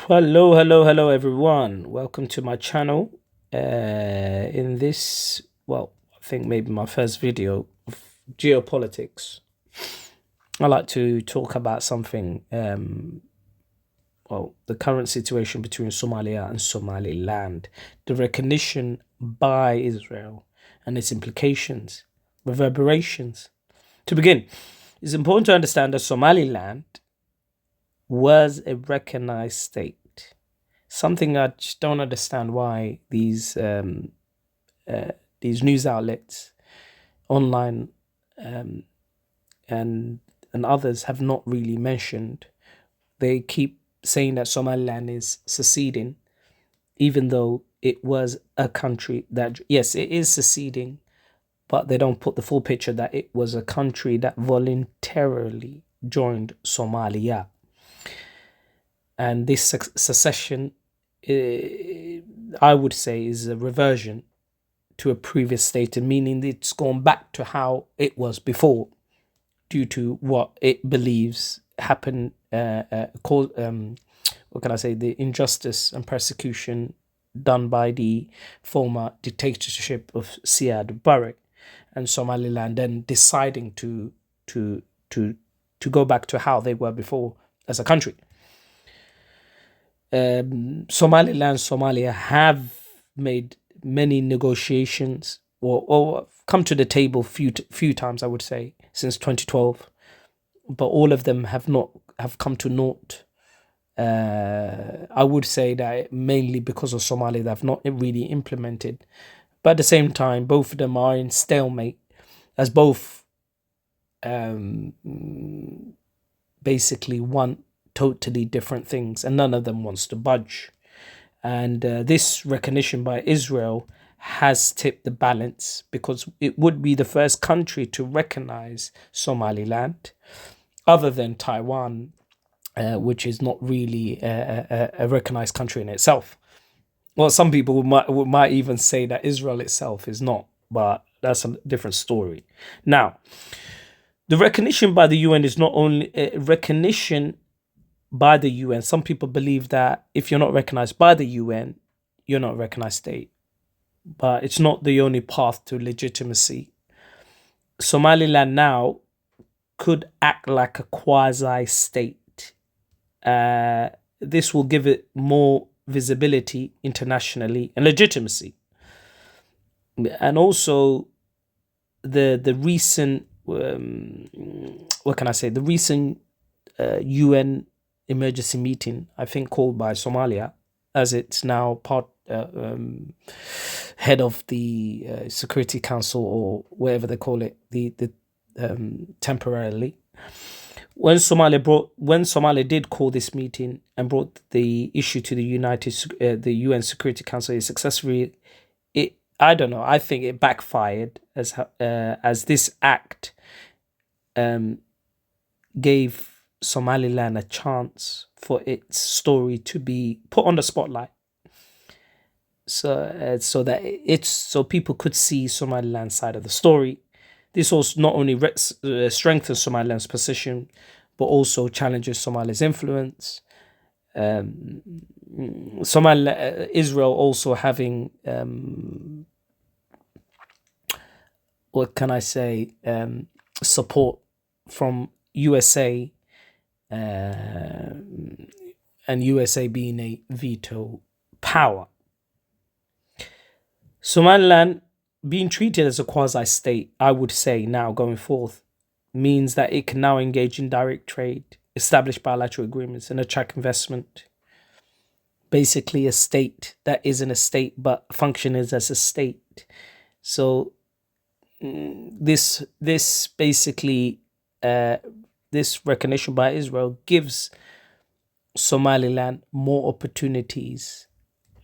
Hello, everyone. Welcome to my channel. In this, I think maybe my first video of geopolitics, I like to talk about something, the current situation between Somalia and Somaliland, the recognition by Israel and its implications, reverberations. To begin, it's important to understand that Somaliland was a recognized state. Something I just don't understand why these news outlets, online, um, and others have not really mentioned. They keep saying that Somaliland is seceding, even though it was a country that, yes, it is seceding, but they don't put the full picture that it was a country that voluntarily joined Somalia. And this secession, I would say, is a reversion to a previous state, meaning it's gone back to how it was before, due to what it believes happened, what can I say, the injustice and persecution done by the former dictatorship of Siad Barre, and Somaliland then deciding to go back to how they were before as a country. Somaliland Somalia have made many negotiations, or come to the table few times, I would say, since 2012, but all of them have come to naught. I would say that mainly because of Somalia, they've not really implemented. But at the same time, both of them are in stalemate, as both basically want totally different things, and none of them wants to budge. And this recognition by Israel has tipped the balance, because it would be the first country to recognize Somaliland, other than Taiwan, which is not really a recognized country in itself. Well, some people might even say that Israel itself is not, but that's a different story. Now, the recognition by the UN is not only a recognition by the UN. Some people believe that if you're not recognized by the UN, you're not a recognized state. But it's not the only path to legitimacy. Somaliland now could act like a quasi state. This will give it more visibility internationally and legitimacy. And also, the recent, what can I say, the recent UN emergency meeting, I think called by Somalia, as it's now head of the Security Council, or whatever they call it, the temporarily. When Somalia did call this meeting and brought the issue to the UN Security Council, it successfully, I don't know, I think it backfired, as this act gave Somaliland a chance for its story to be put on the spotlight, so people could see Somaliland's side of the story. This also not only strengthens Somaliland's position, but also challenges Somalia's influence. Israel also having, what can I say, support from USA, and USA being a veto power. Somaliland being treated as a quasi-state, I would say now going forth, means that it can now engage in direct trade, establish bilateral agreements, and attract investment. Basically a state that isn't a state but functions as a state. So this basically, this recognition by Israel gives Somaliland more opportunities,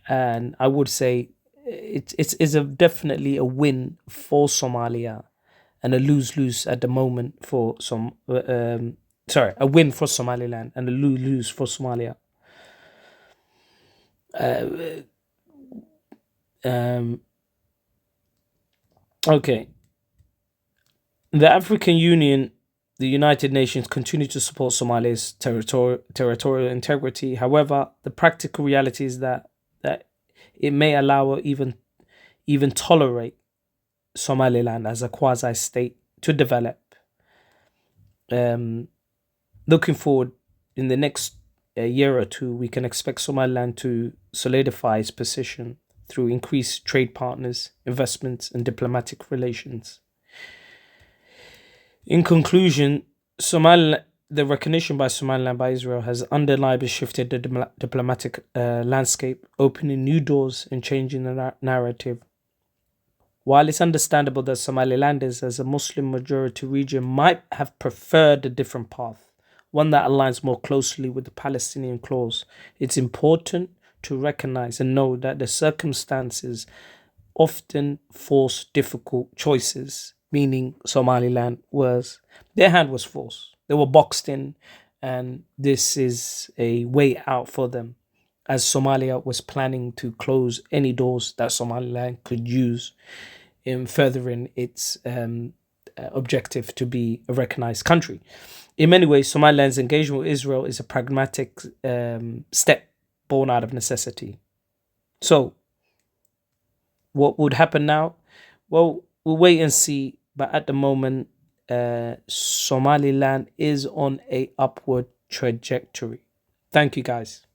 and I would say it's definitely a win for Somalia, and a lose-lose at the moment for a win for Somaliland and a lose-lose for Somalia. Okay, the African Union The United Nations continue to support Somalia's territorial integrity. However, the practical reality is that it may allow or even tolerate Somaliland as a quasi state to develop. Um, Looking forward, in the next year or two, we can expect Somaliland to solidify its position through increased trade partners, investments, and diplomatic relations. In conclusion, the recognition by Somaliland by Israel has undeniably shifted the diplomatic landscape, opening new doors and changing the narrative. While it's understandable that Somalilanders, as a Muslim majority region, might have preferred a different path, one that aligns more closely with the Palestinian cause, it's important to recognize and know that the circumstances often force difficult choices, meaning Somaliland was, their hand was forced. They were boxed in, and this is a way out for them, as Somalia was planning to close any doors that Somaliland could use in furthering its objective to be a recognized country. In many ways, Somaliland's engagement with Israel is a pragmatic step born out of necessity. So, what would happen now? Well, we'll wait and see. But at the moment, Somaliland is on a upward trajectory. Thank you, guys.